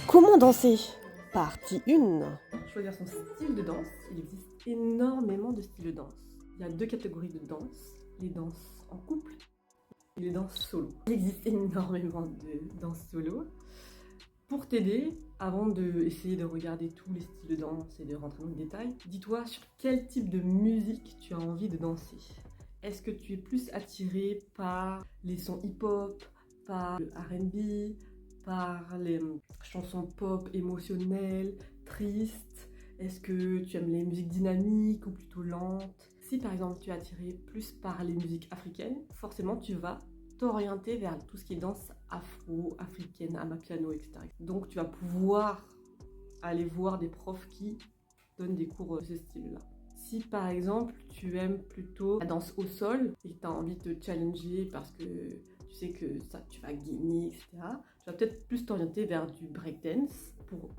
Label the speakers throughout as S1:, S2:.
S1: Comment danser? Partie 1.
S2: Choisir son style de danse. Il existe énormément de styles de danse. Il y a deux catégories de danse, les danses en couple et les danses solo. Il existe énormément de danses solo. Pour t'aider, avant d'essayer de regarder tous les styles de danse et de rentrer dans le détail, dis-toi sur quel type de musique tu as envie de danser. Est-ce que tu es plus attiré par les sons hip-hop, par le R&B, par les chansons pop émotionnelles, tristes? Est-ce que tu aimes les musiques dynamiques ou plutôt lentes? Si par exemple tu es attiré plus par les musiques africaines, forcément tu vas t'orienter vers tout ce qui est danse afro, africaine, amapiano, etc. Donc tu vas pouvoir aller voir des profs qui donnent des cours de ce style-là. Si par exemple tu aimes plutôt la danse au sol et que tu as envie de te challenger parce que tu sais que ça tu vas gagner, etc., tu vas peut-être plus t'orienter vers du breakdance pour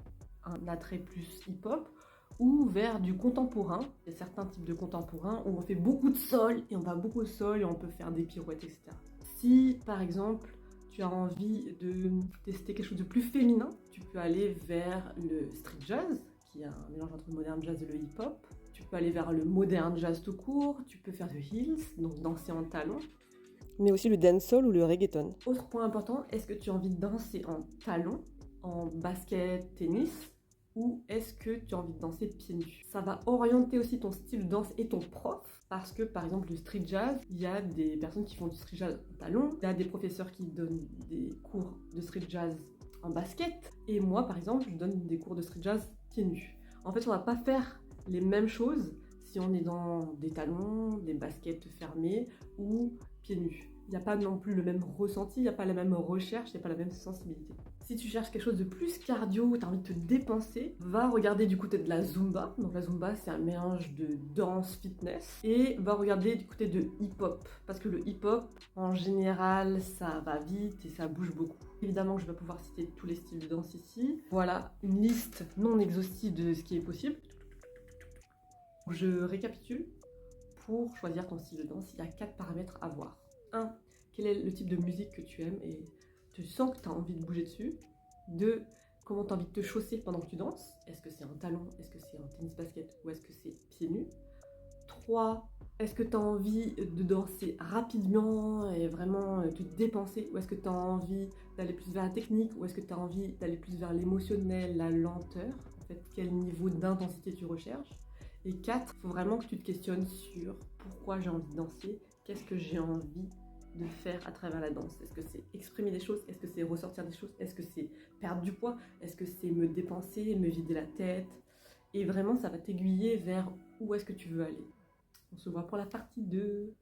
S2: un attrait plus hip-hop ou vers du contemporain. Il y a certains types de contemporains où on fait beaucoup de sol et on va beaucoup au sol et on peut faire des pirouettes, etc. Si par exemple tu as envie de tester quelque chose de plus féminin, tu peux aller vers le street jazz, qui est un mélange entre le modern jazz et le hip-hop. Tu peux aller vers le modern jazz tout court, tu peux faire du heels, donc danser en talons.
S1: Mais aussi le dancehall ou le reggaeton.
S2: Autre point important, est-ce que tu as envie de danser en talons, en basket, tennis, ou est-ce que tu as envie de danser pieds nus? Ça va orienter aussi ton style de danse et ton prof, parce que par exemple le street jazz, il y a des personnes qui font du street jazz en talons, il y a des professeurs qui donnent des cours de street jazz en basket, et moi par exemple je donne des cours de street jazz pieds nus. En fait on va pas faire les mêmes choses si on est dans des talons, des baskets fermées ou pieds nus. Il n'y a pas non plus le même ressenti, il n'y a pas la même recherche, il n'y a pas la même sensibilité. Si tu cherches quelque chose de plus cardio, tu as envie de te dépenser, va regarder du côté de la Zumba. Donc la Zumba, c'est un mélange de danse, fitness. Et va regarder du côté de hip-hop. Parce que le hip-hop, en général, ça va vite et ça bouge beaucoup. Évidemment que je vais pouvoir citer tous les styles de danse ici. Voilà une liste non exhaustive de ce qui est possible. Je récapitule. Pour choisir ton style de danse, il y a 4 paramètres à voir. 1. Quel est le type de musique que tu aimes et tu sens que tu as envie de bouger dessus. 2. Comment tu as envie de te chausser pendant que tu danses. Est-ce que c'est en talons, est-ce que c'est en tennis basket ou est-ce que c'est pieds nus. 3. Est-ce que tu as envie de danser rapidement et vraiment te dépenser, ou est-ce que tu as envie d'aller plus vers la technique, ou est-ce que tu as envie d'aller plus vers l'émotionnel, la lenteur. En fait, quel niveau d'intensité tu recherches. Et 4, il faut vraiment que tu te questionnes sur pourquoi j'ai envie de danser, qu'est-ce que j'ai envie de faire à travers la danse. Est-ce que c'est exprimer des choses? Est-ce que c'est ressortir des choses? Est-ce que c'est perdre du poids? Est-ce que c'est me dépenser, me vider la tête? Et vraiment, ça va t'aiguiller vers où est-ce que tu veux aller. On se voit pour la partie 2.